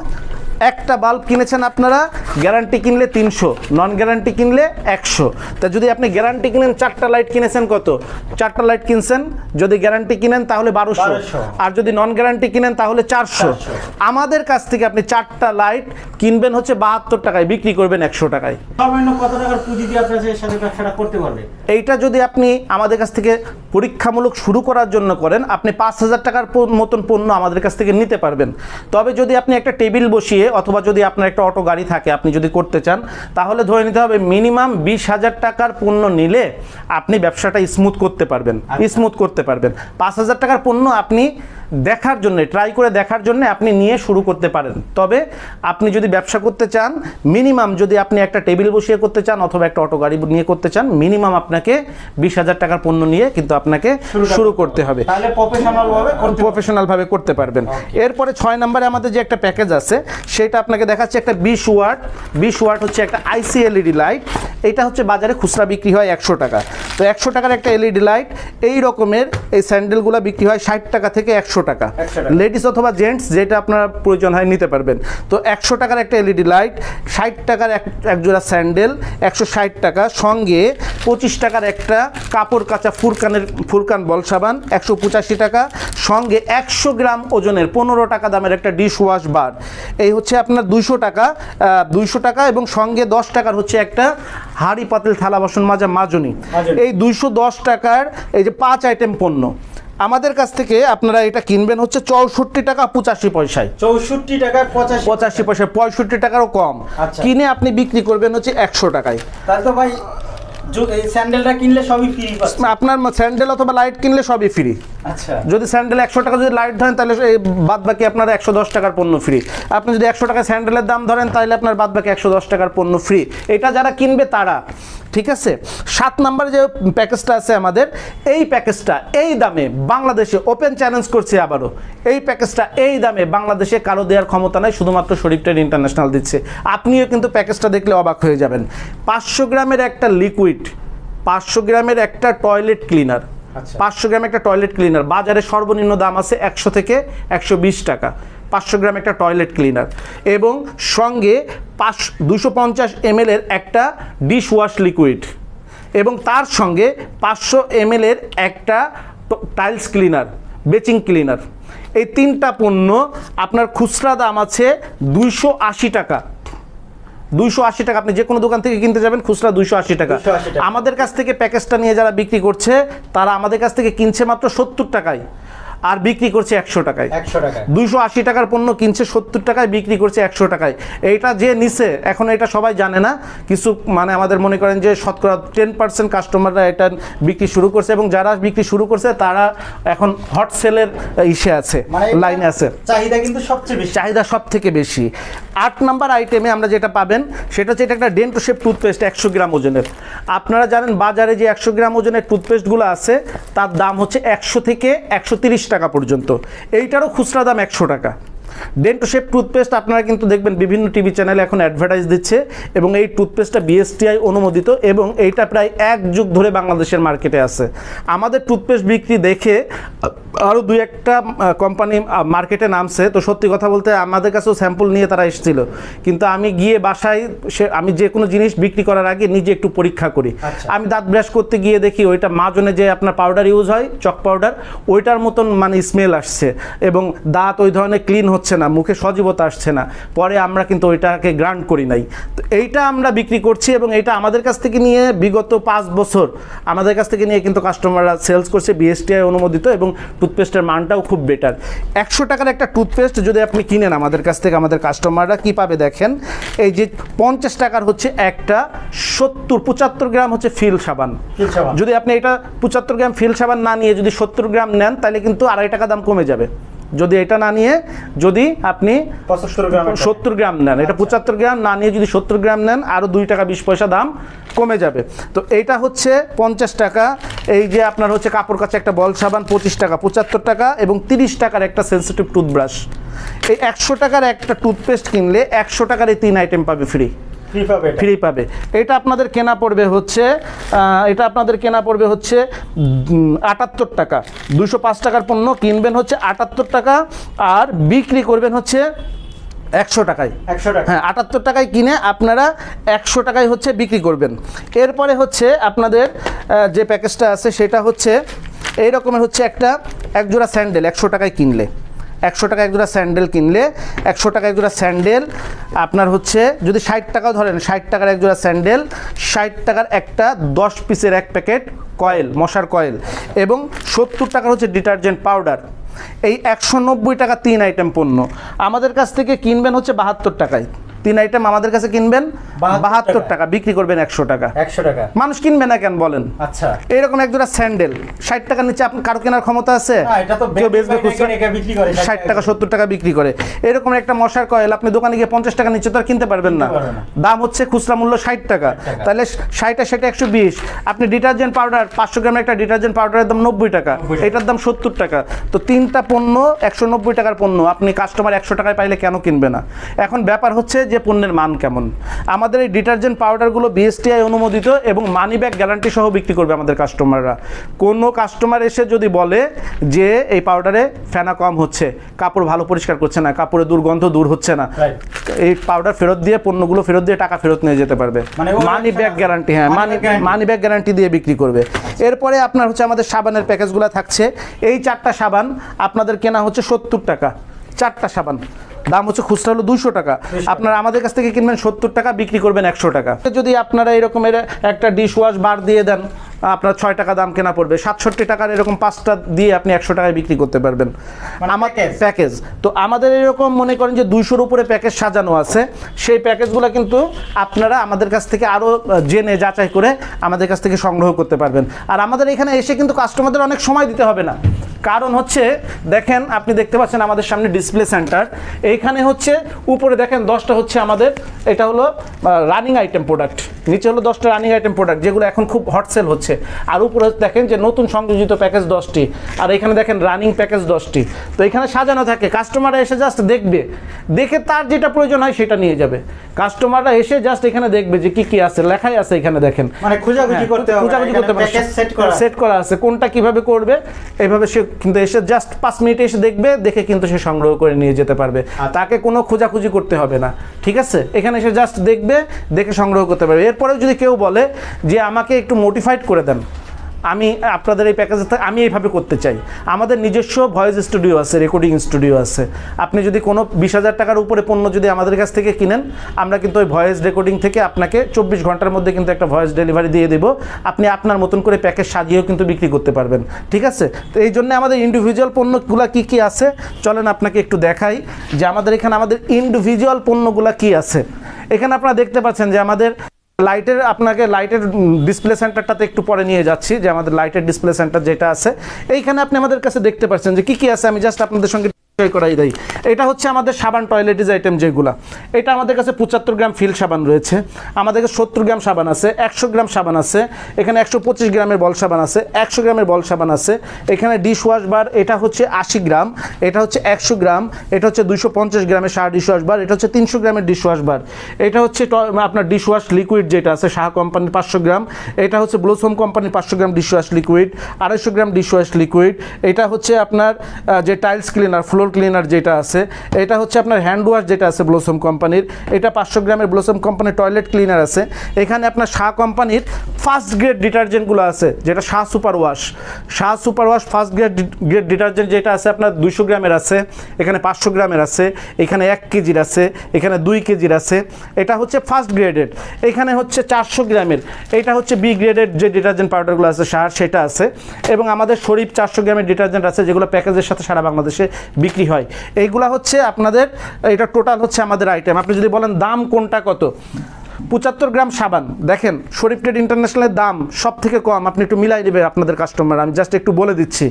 একটা বাল্ব কিনেছেন আপনারা, গ্যারান্টি কিনলে 300, নন গ্যারান্টি কিনলে 100। তা যদি আপনি গ্যারান্টি কিনেন, 4টা লাইট কিনেছেন কত? 4টা লাইট কিনছেন, যদি গ্যারান্টি কিনেন তাহলে 1200, আর যদি নন গ্যারান্টি কিনেন তাহলে 400। আমাদের কাছ থেকে আপনি 4টা লাইট কিনবেন হচ্ছে 72 টাকায়, বিক্রি করবেন 100 টাকায়। সর্বনিম্ন কত টাকার পুঁজি দিয়ে আপনাদের সাথে ব্যবসাটা করতে পারবে? এইটা যদি আপনি আমাদের কাছ থেকে পরীক্ষামূলক শুরু করার জন্য করেন, আপনি 5000 টাকার মতন পণ্য আমাদের কাছ থেকে নিতে পারবেন। তবে যদি আপনি একটা টেবিল বসিয়ে অথবা যদি আপনার একটা অটো গাড়ি থাকে আপনি যদি করতে চান, তাহলে ধরে নিতে হবে মিনিমাম 20,000 টাকার পণ্য নিলে আপনি ব্যবসাটা স্মুথ করতে পারবেন। 5000 টাকার পণ্য আপনি দেখার জন্য, ট্রাই করে দেখার জন্য আপনি নিয়ে শুরু করতে পারেন। তবে আপনি যদি ব্যবসা করতে চান, মিনিমাম যদি আপনি একটা টেবিল বসিয়ে করতে চান অথবা একটা অটো গাড়ি নিয়ে করতে চান, মিনিমাম আপনাকে 20,000 টাকার পণ্য নিয়ে কিন্তু আপনাকে শুরু করতে হবে। তাহলে প্রফেশনাল ভাবে করতে পারবেন। এরপরে 6 নম্বরে আমাদের যে একটা প্যাকেজ আছে সেটা আপনাকে দেখাচ্ছে, একটা 20 ওয়াট হচ্ছে একটা আইসি এলইডি লাইট। এটা হচ্ছে বাজারে খুচরা বিক্রি হয় 100 টাকা। তো 100 টাকার একটা এলইডি লাইট, এই রকমের এই স্যান্ডেলগুলো বিক্রি হয় 60 টাকা থেকে 100 টাকা। লেডিস অথবা জেন্টস যেটা আপনার প্রয়োজন হয় নিতে পারবেন। তো 100 টাকার একটা এলইডি লাইট, 60 টাকার এক জোড়া স্যান্ডেল 160 টাকা, সঙ্গে 25 টাকার একটা কাপড় কাচা ফুরকান বল সাবান 185 টাকা, সঙ্গে 100 গ্রাম ওজনের 15 টাকা দামের একটা ডিশ ওয়াশ বার। এই হচ্ছে আপনার 200 টাকা এবং সঙ্গে 10 টাকার হচ্ছে একটা হাঁড়ি পাতিল থালা বাসন মাজা মাজনি। এই 210 টাকার এই যে 5 আইটেম পণ্য আমাদের কাছ থেকে আপনারা এটা কিনবেন হচ্ছে 64 টাকা 85 পয়সায়। 64 টাকা 85 পয়সা, 65 টাকারও কম। কিনে আপনি বিক্রি করবেন হচ্ছে 100 টাকায়। তাহলে তো ভাই এই স্যান্ডেলটা কিনলে সবই ফ্রি পাচ্ছেন। আপনার স্যান্ডেল অথবা লাইট কিনলে সবই ফ্রি। আচ্ছা, যদি স্যান্ডেল 100 টাকা যদি লাইট ধরেন তাহলে বাদ বাকি আপনার 110 টাকার পণ্য ফ্রি। আপনি যদি 100 টাকা স্যান্ডেলের দাম ধরেন তাহলে আপনার বাদ বাকি 110 টাকার পণ্য ফ্রি। এটা যারা কিনবে তারা, ঠিক আছে। 7 নম্বরে যে প্যাকেজটা আছে আমাদের, এই প্যাকেজটা এই দামে বাংলাদেশে ওপেন চ্যালেঞ্জ করছে আবারও, এই প্যাকেজটা এই দামে বাংলাদেশে কারো দেওয়ার ক্ষমতা নাই, শুধুমাত্র শরীফ ট্রেড ইন্টারন্যাশনাল দিচ্ছে। আপনিও কিন্তু প্যাকেজটা দেখলে অবাক হয়ে যাবেন। 500 গ্রামের একটা লিকুইড, 500 গ্রামের একটা টয়লেট ক্লিনার, 500 গ্রাম একটা টয়লেট ক্লিনার বাজারে সর্বনিম্ন দাম আছে 100 থেকে 120 টাকা। 500 গ্রাম একটা টয়লেট ক্লিনার এবং সঙ্গে 250 ml এর একটা ডিশ ওয়াশ লিকুইড এবং তার সঙ্গে 500 ml এর একটা টাইলস ক্লিনার, বেচিং ক্লিনার। এই 3টা পণ্য আপনার খুচরা দাম আছে 280 টাকা। 280 টাকা, আপনি যে কোনো দোকান থেকে কিনতে যাবেন খুচরা 280 টাকা। আমাদের কাছ থেকে প্যাকেজটা নিয়ে যারা বিক্রি করছে তারা আমাদের কাছ থেকে কিনছে মাত্র 70 টাকায় আর বিক্রি করছে 100 টাকায়। 280 টাকার পণ্য কিনছে 70 টাকায়, বিক্রি করছে 100 টাকায়। এইটা যে নিছে এখন এটা সবাই জানে না, কিছু মানে আমাদের মনে করেন যে শতকরা 10% কাস্টমাররা এটা বিক্রি শুরু করছে এবং যারা বিক্রি শুরু করছে তারা এখন হট সেলের ইসে আছে, লাইনে আছে। চাহিদা কিন্তু সবচেয়ে বেশি, চাহিদা সব থেকে বেশি। 8 নাম্বার আইটেমে আমরা যেটা পাবেন সেটা হচ্ছে এটা একটা ডেন্টো শেপ টুথপেস্ট 100 গ্রাম ওজনের। আপনারা জানেন বাজারে যে 100 গ্রাম ওজনের টুথপেস্টগুলো আছে তার দাম হচ্ছে 100 থেকে 130 টাকা পর্যন্ত। এইটারও খুচরা দাম 100 টাকা। ডেন্টো শেপ টুথপেস্ট আপনারা কিন্তু দেখবেন বিভিন্ন টিভি চ্যানেলে এখন অ্যাডভার্টাইজ দিচ্ছে এবং এই টুথপেস্টটা বিএসটিআই অনুমোদিত এবং এইটা প্রায় 1 যুগ ধরে বাংলাদেশের মার্কেটে আছে। আমাদের টুথপেস্ট বিক্রি দেখে আরও 2-1টা কোম্পানি মার্কেটে নামছে। তো সত্যি কথা বলতে আমাদের কাছেও স্যাম্পল নিয়ে তারা এসেছিল, কিন্তু আমি গিয়ে বাসায় আমি যে কোনো জিনিস বিক্রি করার আগে নিজে একটু পরীক্ষা করি। আমি দাঁত ব্রাশ করতে গিয়ে দেখি ওইটা মাজনে যে আপনার পাউডার ইউজ হয়, চক পাউডার, ওইটার মতন মানে স্মেল আসছে এবং দাঁত ওই ধরনের ক্লিন হচ্ছে না, মুখে সজীবতা আসছে না। পরে আমরা কিন্তু ওইটাকে গ্রান্ট করি নাই। তো এইটা আমরা বিক্রি করছি এবং এইটা আমাদের কাছ থেকে নিয়ে বিগত 5 বছর আমাদের কাছ থেকে নিয়ে কিন্তু কাস্টমাররা সেলস করছে, বিএসটিআই অনুমোদিত এবং টুথপেস্টের মানটাও খুব বেটার। 100 টাকার একটা টুথপেস্ট যদি আপনি কিনেন আমাদের কাছ থেকে, আমাদের কাস্টমাররা কী পাবে দেখেন, এই যে 50 টাকার হচ্ছে একটা 75 গ্রাম হচ্ছে ফিল সাবান। যদি আপনি এটা 75 গ্রাম ফিল সাবান না নিয়ে যদি 70 গ্রাম নেন তাহলে কিন্তু 2.5 টাকা দাম কমে যাবে। যদি এটা না নিয়ে যদি আপনি 75 গ্রাম 70 গ্রাম নেন, এটা 75 গ্রাম না নিয়ে যদি 70 গ্রাম নেন আরও 2 টাকা 20 পয়সা দাম কমে যাবে। তো এইটা হচ্ছে 50 টাকা। এই যে আপনার হচ্ছে কাপড় কাচা একটা বল সাবান 25 টাকা, 75 টাকা এবং 30 টাকার একটা সেন্সিটিভ টুথব্রাশ। এই 100 টাকার একটা টুথপেস্ট কিনলে 100 টাকার এই 3 আইটেম পাবে ফ্রি ফ্রি পাবে। এটা আপনাদের কেনা পড়বে হচ্ছে 78 টাকা। 205 টাকার পণ্য কিনবেন হচ্ছে 78 টাকা আর বিক্রি করবেন হচ্ছে 100 টাকায়। 100 টাকা, হ্যাঁ, 78 টাকায় কিনে আপনারা 100 টাকায় হচ্ছে বিক্রি করবেন। এরপরে হচ্ছে আপনাদের যে প্যাকেজটা আছে সেটা হচ্ছে এই রকমের হচ্ছে এক জোড়া স্যান্ডেল 100 টাকায় কিনলে, 100 টাকা এক জোড়া স্যান্ডেল কিনলে 100 টাকা এক জোড়া স্যান্ডেল আপনার হচ্ছে যদি 60 টাকাও ধরেন 60 টাকার এক জোড়া স্যান্ডেল, 60 টাকার একটা 10 পিসের এক প্যাকেট কয়েল, মশার কয়েল এবং 70 টাকার হচ্ছে ডিটারজেন্ট পাউডার। এই 190 টাকা 3 আইটেম পণ্য আমাদের কাছ থেকে কিনবেন হচ্ছে 72 টাকায়। 3 আইটেম আমাদের কাছে কিনবেন 72 টাকা, বিক্রি করবেন 100 টাকা। 100 টাকা মানুষ কিনবে না কেন বলেন? আচ্ছা, এইরকম এক জোড়া স্যান্ডেল 60 টাকার নিচে আপনার কারো কেনার ক্ষমতা আছে? এটা তো কেউ বেচবে খুচরা বিক্রি করে 60 টাকা 70 টাকা বিক্রি করে। এরকম একটা মশার কয়েল আপনি দোকানে গিয়ে 50 টাকা নিচে তো আর কিনতে পারবেন না। দাম হচ্ছে খুচরা মূল্য 60 টাকা, তাহলে 60 আর সেটা 120। আপনি ডিটারজেন্ট পাউডার 500 গ্রামের একটা ডিটারজেন্ট পাউডারের দাম 90 টাকা, এটার দাম 70 টাকা। তো 3টা পণ্য 190 টাকার পণ্য আপনি কাস্টমার 100 টাকায় পাইলে কেন কিনবে না? এখন ব্যাপার হচ্ছে যে পণ্যের মান কেমন। আমাদের এই ডিটারজেন্ট পাউডারগুলো বিএসটিআই অনুমোদিত এবং মানি ব্যাক গ্যারান্টি সহ বিক্রি করবে আমাদের কাস্টমাররা। কোনো কাস্টমার এসে যদি বলে যে এই পাউডারে ফেনা কম হচ্ছে, কাপড় ভালো পরিষ্কার করছে না, কাপড়ে দুর্গন্ধ দূর হচ্ছে না, এই পাউডার ফেরত দিয়ে পণ্যগুলো ফেরত দিয়ে টাকা ফেরত নিয়ে যেতে পারবে। মানি ব্যাক গ্যারান্টি, হ্যাঁ মানি ব্যাক গ্যারান্টি দিয়ে বিক্রি করবে। এরপরে আপনার হচ্ছে আমাদের সাবানের প্যাকেজগুলো থাকছে। এই 4টা সাবান আপনাদের কেনা হচ্ছে 70 টাকা, 4টা সাবান দাম হচ্ছে খুচরা হলো 200 টাকা। আপনারা আমাদের কাছ থেকে কিনবেন 70 টাকা, বিক্রি করবেন 100 টাকা। যদি আপনারা এরকমের একটা ডিশ ওয়াশ বার দিয়ে দেন আপনার 6 টাকা দাম কেনা পড়বে, 67 টাকার এরকম 5টা দিয়ে আপনি 100 টাকায় বিক্রি করতে পারবেন। আমাদের প্যাকেজ তো আমাদের এরকম মনে করেন যে 200-র উপরে প্যাকেজ সাজানো আছে। সেই প্যাকেজগুলো কিন্তু আপনারা আমাদের কাছ থেকে আরও জেনে যাচাই করে আমাদের কাছ থেকে সংগ্রহ করতে পারবেন। আর আমাদের এখানে এসে কিন্তু কাস্টমারদের অনেক সময় দিতে হবে না, কারণ হচ্ছে দেখেন আপনি দেখতে পাচ্ছেন আমাদের সামনে ডিসপ্লে সেন্টার। এইখানে হচ্ছে উপরে দেখেন 10টা হচ্ছে আমাদের, এটা হলো রানিং আইটেম প্রোডাক্ট, নিচে হলো 10টা রানিং আইটেম প্রোডাক্ট যেগুলো এখন খুব হট সেল হচ্ছে। আর উপরে দেখেন যে নতুন সংযোজিত প্যাকেজ 10টি, আর এখানে দেখেন রানিং প্যাকেজ 10টি। তো এখানে সাজানো থাকে, কাস্টমাররা এসে জাস্ট দেখবে, দেখে তার যেটা প্রয়োজন হয় সেটা নিয়ে যাবে। কাস্টমাররা এসে জাস্ট এখানে দেখবে যে কি কি আছে, লেখাই আছে এখানে দেখেন, মানে খোঁজাখুঁজি করতে হবে, সেট করা আছে কোনটা কিভাবে করবে এইভাবে সে কিন্তু এসে জাস্ট 5 মিনিটে এসে দেখবে, দেখে কিন্তু সে সংগ্রহ করে নিয়ে যেতে পারবে। তাকে কোনো খোঁজাখুঁজি করতে হবে না, ঠিক আছে? এখানে এসে জাস্ট দেখবে, দেখে সংগ্রহ করতে পারবে। এরপরেও যদি কেউ বলে যে আমাকে একটু মোটিফাইড করে দেন, আমি আপনাদের এই প্যাকেজে আমি এইভাবে করতে চাই, আমাদের নিজস্ব ভয়েস স্টুডিও আছে, রেকর্ডিং স্টুডিও আছে। আপনি যদি কোনো 20,000 টাকার উপরে পণ্য যদি আমাদের কাছ থেকে কিনেন, আমরা কিন্তু ওই ভয়েস রেকর্ডিং থেকে আপনাকে 24 ঘন্টার মধ্যে কিন্তু একটা ভয়েস ডেলিভারি দিয়ে দেবো। আপনি আপনার মতন করে প্যাকেজ সাজিয়েও কিন্তু বিক্রি করতে পারবেন, ঠিক আছে? তো এই জন্য আমাদের ইন্ডিভিজুয়াল পণ্যগুলো কী কী আছে চলেন আপনাকে একটু দেখাই যে আমাদের এখানে আমাদের ইন্ডিভিজুয়াল পণ্যগুলো কী আছে। এখানে আপনারা দেখতে পাচ্ছেন যে আমাদের আপনাকে লাইটের ডিসপ্লে সেন্টারটাতে একটু পরে নিয়ে যাচ্ছি, যে আমাদের লাইটের ডিসপ্লে সেন্টার যেটা আছে এইখানে আপনি আমাদের কাছে দেখতে পাচ্ছেন যে কি কি আছে। আমি জাস্ট আপনাদের সঙ্গে করাই দেই। এটা হচ্ছে আমাদের সাবান টয়লেটিজ আইটেম যেগুলো, এটা আমাদের কাছে 75 গ্রাম ফিল সাবান রয়েছে, আমাদের কাছে 70 গ্রাম সাবান আছে, 100 গ্রাম সাবান আছে, এখানে 125 গ্রামের বল সাবান আছে, 100 গ্রামের বল সাবান আছে, এখানে ডিশ ওয়াশ বার এটা হচ্ছে 80 গ্রাম, এটা হচ্ছে 100 গ্রাম, এটা হচ্ছে 250 গ্রামের সার ডিশ ওয়াশ বার, এটা হচ্ছে 300 গ্রামের ডিশ ওয়াশ বার, এটা হচ্ছে আপনার ডিশ ওয়াশ লিকুইড যেটা আছে সাহা কোম্পানির 500 গ্রাম, এটা হচ্ছে ব্লসম কোম্পানির 500 গ্রাম ডিশ ওয়াশ লিকুইড, 250 গ্রাম ডিশ ওয়াশ লিকুইড, এটা হচ্ছে আপনার যে টাইলস ক্লিনার ফ্লোর ক্লিনার যেটা আছে, এটা হচ্ছে আপনার হ্যান্ড ওয়াশ যেটা আছে ব্লসম কোম্পানির, এটা 500 গ্রামের ব্লসম কোম্পানির টয়লেট ক্লিনার আছে। এখানে আপনার শাহ কোম্পানির ফার্স্ট গ্রেড ডিটারজেন্টগুলো আছে, যেটা Shah super wash first grade detergent যেটা আছে আপনার 200 গ্রামের আছে, এখানে 500 গ্রামের আছে, এখানে 1 কেজির আছে, এখানে 2 কেজির আছে, এটা হচ্ছে ফার্স্ট গ্রেডেড। এখানে হচ্ছে 400 গ্রামের, এটা হচ্ছে বি গ্রেডের যে ডিটারজেন্ট পাউডারগুলো আছে শাহ সেটা আছে, এবং আমাদের শরীফ 400 গ্রামের ডিটারজেন্ট আছে যেগুলো প্যাকেজের সাথে সারা বাংলাদেশে বিক্রি হয়। এইগুলা হচ্ছে আপনাদের, এটা টোটাল হচ্ছে আমাদের আইটেম। আপনি যদি বলেন দাম কোনটা কত, 75 গ্রাম সাবান দেখেন শরীফ ট্রেড ইন্টারন্যাশনালের দাম সব থেকে কম, আপনি একটু মিলাই দেবে আপনাদের কাস্টমার, আমি জাস্ট একটু বলে দিচ্ছি।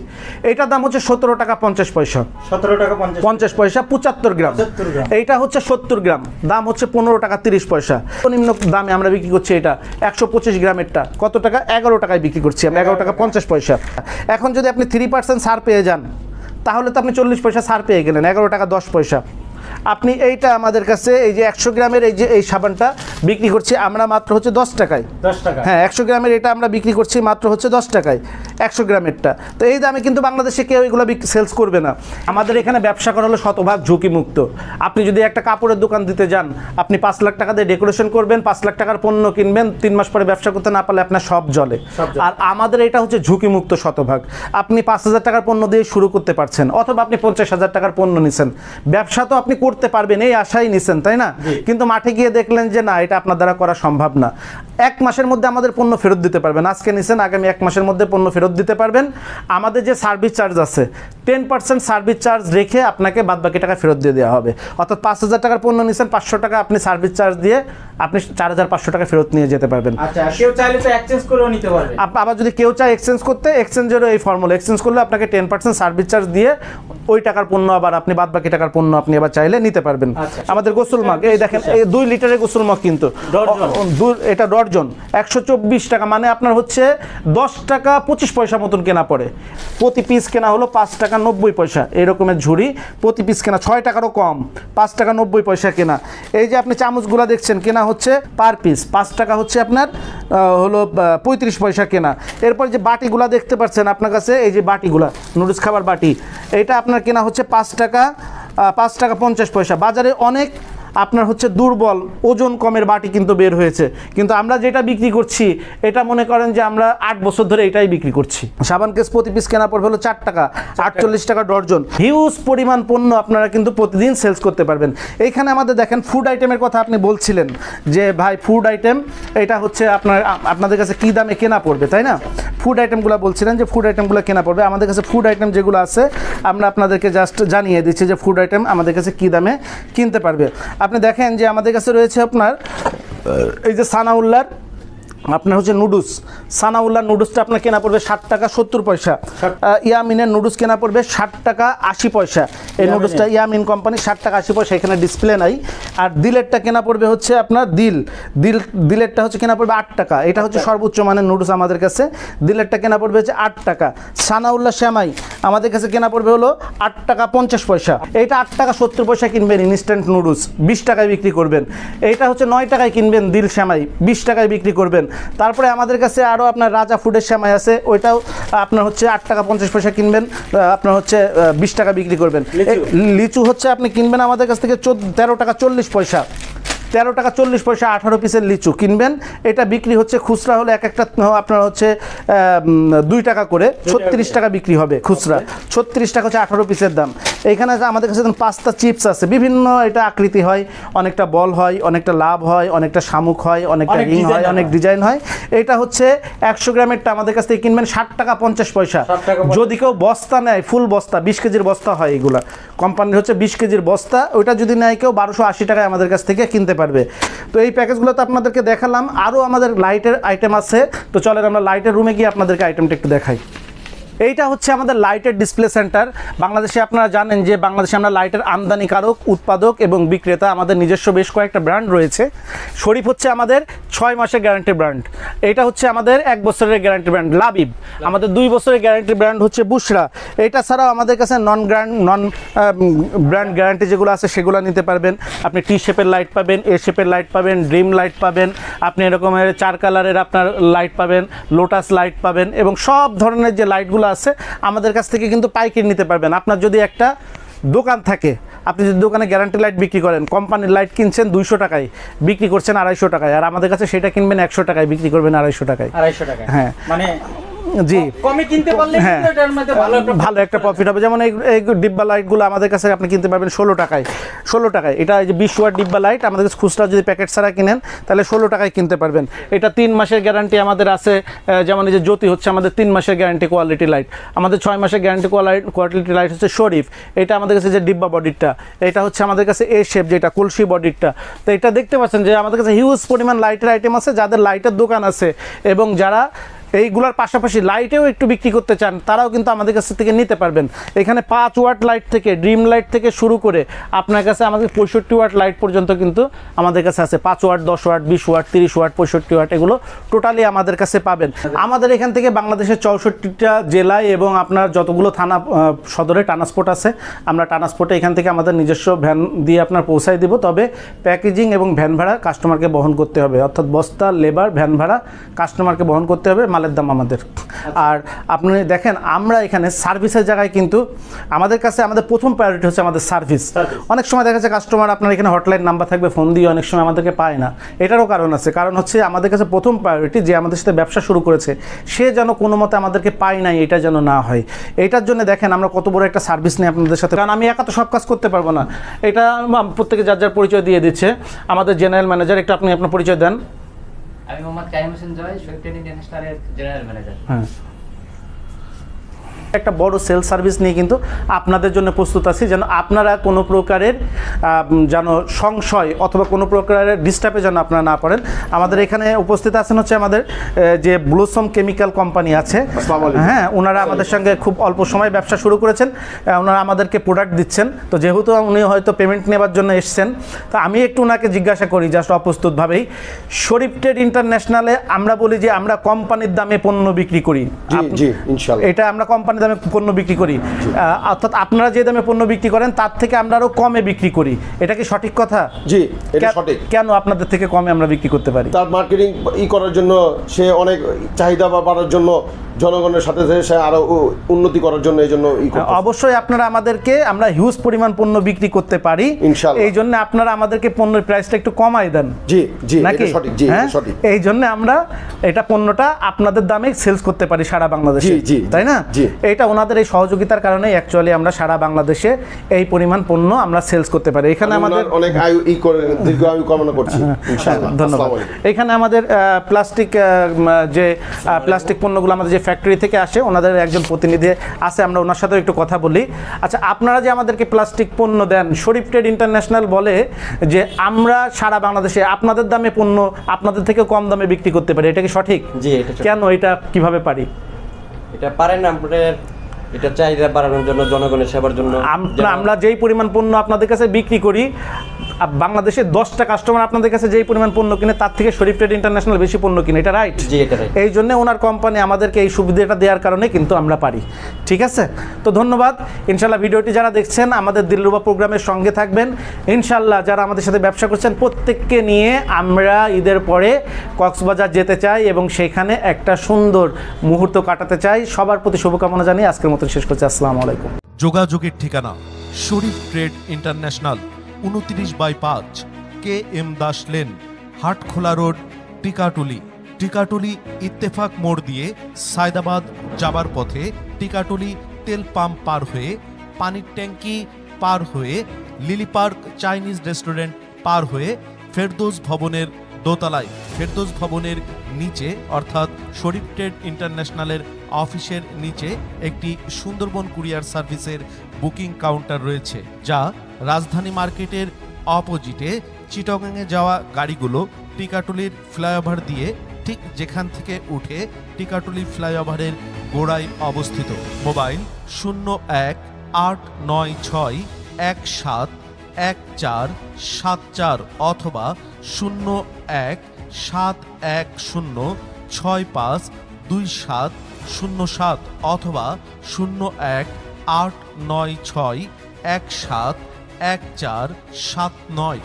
এইটার দাম হচ্ছে 17 টাকা 50 পয়সা, 17 টাকা 50 পয়সা 75 গ্রাম। 75 গ্রাম। এইটা হচ্ছে 70 গ্রাম, দাম হচ্ছে 15 টাকা 30 পয়সা। নিম্ন দামে আমরা বিক্রি করছি এটা 125 গ্রামেরটা কত টাকা, 11 টাকায় বিক্রি করছি আমরা, 11 টাকা 50 পয়সা। এখন যদি আপনি 3% ছাড় পেয়ে যান তাহলে তো আপনি 40 পয়সা ছাড় পেয়ে গেলেন, 11 টাকা 10 পয়সা। আপনি এইটা আমাদের কাছে এই যে 100 গ্রামের এই সাবানটা বিক্রি করছি আমরা মাত্র হচ্ছে 10 টাকায়। 10 টাকা। হ্যাঁ, 100 গ্রামের এটা আমরা বিক্রি করছি মাত্র হচ্ছে 10 টাকায় 100 গ্রামেরটা। তো এই দামে কিন্তু বাংলাদেশে কেউ এগুলো সেলস করবে না। আমাদের এখানে ব্যবসা করা হলো শতভাগ ঝুঁকিমুক্ত। আপনি যদি একটা কাপড়ের দোকান দিতে যান, আপনি 5 লাখ টাকা দিয়ে ডেকোরেশন করবেন, 5 লাখ টাকার পণ্য কিনবেন, 3 মাস পরে ব্যবসা করতে না পারলে আপনার সব জলে। আর আমাদের এটা হচ্ছে ঝুঁকিমুক্ত শতভাগ। আপনি 5,000 টাকার পণ্য দিয়ে শুরু করতে পারছেন, অথবা আপনি 50,000 টাকার পণ্য নিছেন, ব্যবসা তো আপনি করতে পারবেন এই আশাই নিছেন, তাই না? কিন্তু মাঠে গিয়ে দেখলেন যে না, এটা আপনার দ্বারা করা সম্ভব না। 1 মাসের মধ্যে আমাদের পণ্য ফেরত দিতে পারবেন, আজকে নিছেন আগামী 1 মাসের মধ্যে পণ্য ফেরত দিতে পারবেন। আমাদের যে সার্ভিস চার্জ আছে 10% সার্ভিস চার্জ রেখে আপনাকে বাদবাকি টাকা ফেরত দিয়ে দেওয়া হবে। অর্থাৎ 5,000 টাকার পণ্য নিছেন, 500 টাকা আপনি সার্ভিস চার্জ দিয়ে আপনি 4,500 টাকা ফেরত নিয়ে যেতে পারবেন। আচ্ছা, কেউ চাইলে তো এক্সচেঞ্জ করেও নিতে পারবে। আবার যদি কেউ চায় এক্সচেঞ্জ করতে, এক্সচেঞ্জেরও এই ফর্মুলা, এক্সচেঞ্জ করলে আপনাকে 10% সার্ভিস চার্জ দিয়ে ওই টাকার পণ্য আবার আপনি বাদবাকি টাকার পণ্য আপনি আবার চাইলে নিতে পারবেন। আমাদের গোসল মগ এই দেখেন, এই 2 লিটারের গোসল মগ কিন্তু এটা ডর্জন 124 টাকা, মানে আপনার হচ্ছে 10 টাকা 25 পয়সা মতন কেনা পড়ে। প্রতি পিস কেনা হলো 5 টাকা 90 পয়সা। এরকমের ঝুড়ি প্রতি পিস কেনা 6 টাকারও কম, 5 টাকা 90 পয়সা কেনা। এই যে আপনি চামচগুলো দেখছেন কেনা হচ্ছে পার পিস 5 টাকা হচ্ছে আপনার হলো 35 পয়সা কেনা। এরপর যে বাটিগুলা দেখতে পাচ্ছেন আপনার কাছে, এই যে বাটিগুলা নুডলস খাবার বাটি, এটা আপনার কেনা হচ্ছে 5 টাকা 50 পয়সা। বাজারে অনেক আপনার হচ্ছে দুর্বল ওজন কমের বাটি কিন্তু বের হয়েছে, কিন্তু আমরা যেটা বিক্রি করছি এটা মনে করেন যে আমরা 8 বছর ধরে এটাই বিক্রি করছি। সাবান কেস প্রতি পিস কেনা পড়বে হলো 4 টাকা 48 টাকা ডর্জন। হিউজ পরিমাণ পণ্য আপনারা কিন্তু প্রতিদিন সেলস করতে পারবেন। এইখানে আমাদের দেখেন ফুড আইটেমের কথা আপনি বলছিলেন যে ভাই ফুড আইটেম এটা হচ্ছে আপনাদের কাছে কী দামে কেনা পড়বে, তাই না? ফুড আইটেমগুলো বলছিলেন যে ফুড আইটেমগুলো কেনা পড়বে। আমাদের কাছে ফুড আইটেম যেগুলো আছে আমরা আপনাদেরকে জাস্ট জানিয়ে দিচ্ছি যে ফুড আইটেম আমাদের কাছে কী দামে কিনতে পারবে। আপনি দেখেন যে আমাদের কাছে রয়েছে আপনার এই যে সানাউল্লাহর আপনার হচ্ছে নুডলস, সানাউল্লাহ নুডলসটা আপনার কেনা পড়বে 60 টাকা 70 পয়সা। ইয়ামিনের নুডলস কেনা পড়বে 60 টাকা 80 পয়সা। এই নুডলসটা ইয়ামিন কোম্পানি 60 টাকা 80 পয়সা, এখানে ডিসপ্লে নাই। আর দিলেরটা কেনা পড়বে হচ্ছে আপনার দিলেরটা হচ্ছে কেনা পড়বে 8 টাকা। এটা হচ্ছে সর্বোচ্চ মানের নুডলস আমাদের কাছে। দিলেরটা কেনা পড়বে হচ্ছে 8 টাকা। সানাউল্লাহ শ্যামাই আমাদের কাছে কেনা পড়বে হলো 8 টাকা 50 পয়সা। এইটা 8 টাকা 70 পয়সা কিনবেন ইনস্ট্যান্ট নুডলস, 20 টাকায় বিক্রি করবেন। এইটা হচ্ছে 9 টাকায় কিনবেন দিল শ্যামাই, 20 টাকায় বিক্রি করবেন। তারপরে আমাদের কাছে আরও আপনার রাজা ফুডের শ্যামাই আছে, ওইটাও আপনার হচ্ছে 8 টাকা 50 পয়সা কিনবেন, আপনার হচ্ছে 20 টাকা বিক্রি করবেন। লিচু হচ্ছে আপনি কিনবেন আমাদের কাছ থেকে 13 টাকা 40 পয়সা, 13 টাকা 40 পয়সা 18 পিসের লিচু কিনবেন। এটা বিক্রি হচ্ছে খুচরা হলে এক একটা আপনার হচ্ছে 2 টাকা করে 36 টাকা বিক্রি হবে খুচরা। 36 টাকা হচ্ছে 18 পিসের দাম। এইখানে আমাদের কাছে পাস্তা চিপস আছে বিভিন্ন, এটা আকৃতি হয়, অনেকটা বল হয়, অনেকটা লাভ হয়, অনেকটা শামুক হয়, অনেকটা রিং হয়, অনেক ডিজাইন হয়। এটা হচ্ছে 100 গ্রামেরটা আমাদের কাছ থেকে কিনবেন 60 টাকা 50 পয়সা। যদি কেউ বস্তা নেয়, ফুল বস্তা 20 কেজির বস্তা হয়, এগুলা কোম্পানির হচ্ছে 20 কেজির বস্তা, ওইটা যদি নেয় কেউ 1280 টাকায় আমাদের কাছ থেকে কিনতে পারবে। তো এই প্যাকেজগুলো তো আপনাদেরকে দেখালাম, আরও আমাদের লাইটের আইটেম আছে। তো চলেন আমরা লাইটের রুমে গিয়ে আপনাদেরকে আইটেমটা একটু দেখাই। এইটা হচ্ছে আমাদের লাইটের ডিসপ্লে সেন্টার। বাংলাদেশে আপনারা জানেন যে বাংলাদেশে আমরা লাইটের আমদানিকারক, উৎপাদক এবং বিক্রেতা। আমাদের নিজস্ব বেশ কয়েকটা ব্র্যান্ড রয়েছে। শরীফ হচ্ছে আমাদের 6 মাসের গ্যারান্টি ব্র্যান্ড, এইটা হচ্ছে আমাদের 1 বছরের গ্যারান্টি ব্র্যান্ড লাবিব, আমাদের 2 বছরের গ্যারান্টি ব্র্যান্ড হচ্ছে বুশরা। এটা ছাড়াও আমাদের কাছে নন ব্র্যান্ড গ্যারান্টি যেগুলো আছে সেগুলো নিতে পারবেন। আপনি টি শেপের লাইট পাবেন, এ শেপের লাইট পাবেন, ড্রিম লাইট পাবেন, আপনি এরকমের 4 কালারের আপনার লাইট পাবেন, লোটাস লাইট পাবেন, এবং সব ধরনের যে লাইটগুলো আছে আমাদের কাছ থেকে কিন্তু পাইকারি নিতে পারবেন। আপনার যদি একটা দোকান থাকে, আপনি যদি দোকানে গ্যারান্টি লাইট বিক্রি করেন, কোম্পানির লাইট কিনছেন 200 টাকায়, বিক্রি করছেন 250 টাকায়, আর আমাদের কাছে সেটা কিনবেন 100 টাকায়, বিক্রি করবেন 250 টাকায়। 250 টাকা, হ্যাঁ, মানে জি কমে কিনতে পারলে হ্যাঁ, কিন্তু এটার মধ্যে ভালো একটা প্রফিট হবে। যেমন এই ডিব্বা লাইটগুলো আমাদের কাছে আপনি কিনতে পারবেন 16 টাকায়। 16 টাকায় এটা এই যে 20 ওয়াট ডিব্বা লাইট আমাদের কাছে খুচরা যদি প্যাকেট ছাড়া কিনেন তাহলে 16 টাকায় কিনতে পারবেন। এটা 3 মাসের গ্যারান্টি আমাদের আছে। যেমন এই যে জ্যোতি হচ্ছে আমাদের 3 মাসের গ্যারান্টি কোয়ালিটি লাইট। আমাদের 6 মাসের গ্যারান্টি কোয়ালিটি লাইট হচ্ছে শরীফ। এটা আমাদের কাছে যে ডিব্বা বডিটা, এটা হচ্ছে আমাদের কাছে এ শেপ, যেটা কলসি বডিটা। তো এটা দেখতে পাচ্ছেন যে আমাদের কাছে হিউজ পরিমাণ লাইটের আইটেম আছে। যাদের লাইটের দোকান আছে এবং যারা এইগুলোর পাশাপাশি লাইটেও একটু বিক্রি করতে চান তারাও কিন্তু আমাদের কাছ থেকে নিতে পারবেন। এখানে 5 ওয়াট লাইট থেকে, ড্রিম লাইট থেকে শুরু করে আপনার কাছে আমাদের 65 ওয়াট লাইট পর্যন্ত কিন্তু আমাদের কাছে আছে। 5 watt, 10 watt, 20 watt, 30 watt, 65 watt, এগুলো টোটালি আমাদের কাছে পাবেন। আমাদের এখান থেকে বাংলাদেশের 64টা জেলায় এবং আপনার যতগুলো থানা সদরে ট্রান্সপোর্ট আছে, আমরা ট্রান্সপোর্টে এখান থেকে আমাদের নিজস্ব ভ্যান দিয়ে আপনার পৌঁছায় দিব। তবে প্যাকেজিং এবং ভ্যান ভাড়া কাস্টমারকে বহন করতে হবে, অর্থাৎ বস্তা, লেবার, ভ্যান ভাড়া কাস্টমারকে বহন করতে হবে, মালের দাম আমাদের। আর আপনি দেখেন আমরা এখানে সার্ভিসের জায়গায় কিন্তু আমাদের কাছে আমাদের প্রথম প্রায়োরিটি হচ্ছে আমাদের সার্ভিস। অনেক সময় দেখা যাচ্ছে কাস্টমার আপনার এখানে হটলাইন নাম্বার থাকবে, ফোন দিয়ে অনেক সময় আমাদেরকে পায় না। এটারও কারণ আছে। কারণ হচ্ছে আমাদের কাছে প্রথম প্রায়োরিটি যে আমাদের সাথে ব্যবসা শুরু করেছে সে যেন কোনো মতে আমাদেরকে পায় নাই, এটা যেন না হয়। এটার জন্য দেখেন আমরা কত বড় একটা সার্ভিস নিই আপনাদের সাথে। কারণ আমি একা তো সব কাজ করতে পারবো না। এটা প্রত্যেকে যার যার পরিচয় দিয়ে দিচ্ছে। আমাদের জেনারেল ম্যানেজার, একটু আপনি আপনার পরিচয় দেন। আমি মোহাম্মদ কাইম হোসেন জয়, শরীফ ট্রেড ইন্টারন্যাশনালের জেনারেল ম্যানেজার। হ্যাঁ, একটা বড় সেল সার্ভিস নিয়ে কিন্তু আপনাদের জন্য প্রস্তুত আছি, যেন আপনারা কোনো প্রকারের যেন সংশয় অথবা কোনো প্রকারের ডিস্টার্বে যেন আপনারা না পড়েন। আমাদের এখানে উপস্থিত আছেন হচ্ছে আমাদের যে ব্লুসম কেমিক্যাল কোম্পানি আছে, হ্যাঁ, ওনারা আমাদের সঙ্গে খুব অল্প সময় ব্যবসা শুরু করেছেন। ওনারা আমাদেরকে প্রোডাক্ট দিচ্ছেন। তো যেহেতু উনি হয়তো পেমেন্ট নেবার জন্য এসছেন, তো আমি একটু ওনাকে জিজ্ঞাসা করি জাস্ট অপ্রস্তুতভাবেই। শরীফ ট্রেড ইন্টারন্যাশনালে আমরা বলি যে আমরা কোম্পানির দামে পণ্য বিক্রি করি। জি ইনশাআল্লাহ, এটা আমরা কোম্পানির দামে পণ্য বিক্রি করি, অর্থাৎ আপনারা যে দামে পণ্য বিক্রি করেন তার থেকে আমরা আরো কমে বিক্রি করি। এটা কি সঠিক কথা? জি, এটা সঠিক। কেন আপনাদের থেকে কমে আমরা বিক্রি করতে পারি? তার মার্কেটিং করার জন্য, সে অনেক চাহিদা বাড়ার জন্য, জনগণের সাথে সে আরো উন্নতি করার জন্য, এই জন্য অবশ্যই আপনারা আমাদেরকে, আমরা হিউজ পরিমাণ পণ্য বিক্রি করতে পারি, ইনশাআল্লাহ। এই জন্য আপনারা আমাদেরকে পণ্যের প্রাইসটা একটু কমাই দেন। জি জি, নাকি? এটা সঠিক। জি, হ্যাঁ, এটা সঠিক। এই জন্য আমরা এটা পণ্যটা আপনাদের দামে সেলস করতে পারি সারা বাংলাদেশে, তাই না? এটা ওনাদের এই সহযোগিতার কারণে অ্যাকচুয়ালি আমরা সারা বাংলাদেশে এই পরিমাণ পণ্য আমরা সেলস করতে পারি। এখানে আমাদের অনেক আয়ু দীর্ঘ আয়ু কামনা করছি ইনশাআল্লাহ। ধন্যবাদ। এখানে আমাদের প্লাস্টিক যে প্লাস্টিক পণ্যগুলো আমাদের যে ফ্যাক্টরি থেকে আসে, ওনাদের একজন প্রতিনিধি আছে, আমরা ওনার সাথেও একটু কথা বলি। আচ্ছা, আপনারা যে আমাদেরকে প্লাস্টিক পণ্য দেন, শরীফ ট্রেড ইন্টারন্যাশনাল বলে যে আমরা সারা বাংলাদেশে আপনাদের দামে পণ্য আপনাদের থেকে কম দামে বিক্রি করতে পারি, এটা কি সঠিক? জি, এটা কেন, এটা কিভাবে পারি? এটা পারেন আপনাদের, এটা চাহিদা বাড়ানোর জন্য, জনগণের সেবার জন্য। আমরা যেই পরিমাণ পণ্য আপনাদের কাছে বিক্রি করি, বাংলাদেশে 10টা কাস্টমার আপনাদের কাছে যেই পরিমাণ পণ্য কিনে তার থেকে শরীফ ট্রেড ইন্টারন্যাশনাল বেশি পণ্য কিনে, এটা রাইট? জি, এটা রাইট। এই জন্য ওনার কোম্পানি আমাদেরকে এই সুবিধাটা দেওয়ার কারণে কিন্তু আমরা পারি। ঠিক আছে, তো ধন্যবাদ। ইনশাল্লাহ ভিডিওটি যারা দেখছেন আমাদের দিলরুবা প্রোগ্রামের সঙ্গে থাকবেন। ইনশাল্লাহ যারা আমাদের সাথে ব্যবসা করছেন প্রত্যেককে নিয়ে আমরা ঈদের পরে কক্সবাজার যেতে চাই এবং সেখানে একটা সুন্দর মুহূর্ত কাটাতে চাই। সবার প্রতি শুভকামনা জানিয়ে আজকের মতো শেষ করছি। আসসালামু আলাইকুম। যোগাযোগের ঠিকানা Sharif trade international, 29/5 KM Das lane, Hatkhola road, Tikatuli. Tikatuli Ittefaq মোড় দিয়ে সায়দাবাদ যাবার পথে টিকাটুলি তেল পাম্প পার হয়ে, পানির ট্যাঙ্কি পার হয়ে, লিলি পার্ক চাইনিজ রেস্টুরেন্ট পার হয়ে ফেরদৌস ভবনের দোতলায়, ফেরদৌস ভবনের নিচে অর্থাৎ শরীফ ট্রেড ইন্টারন্যাশনালের অফিসের নিচে একটি সুন্দরবন কুরিয়ার সার্ভিসের বুকিং কাউন্টার রয়েছে, যা রাজধানী মার্কেটের অপোজিটে চিটাগাংয়ে যাওয়া গাড়িগুলো টিকাটুলির ফ্লাইওভার দিয়ে ঠিক যেখান থেকে উঠে টিকাটুলি ফ্লাইওভারের গোড়ায় অবস্থিত। মোবাইল 01-896-171474 অথবা 01-710652707 অথবা 01-896-171479।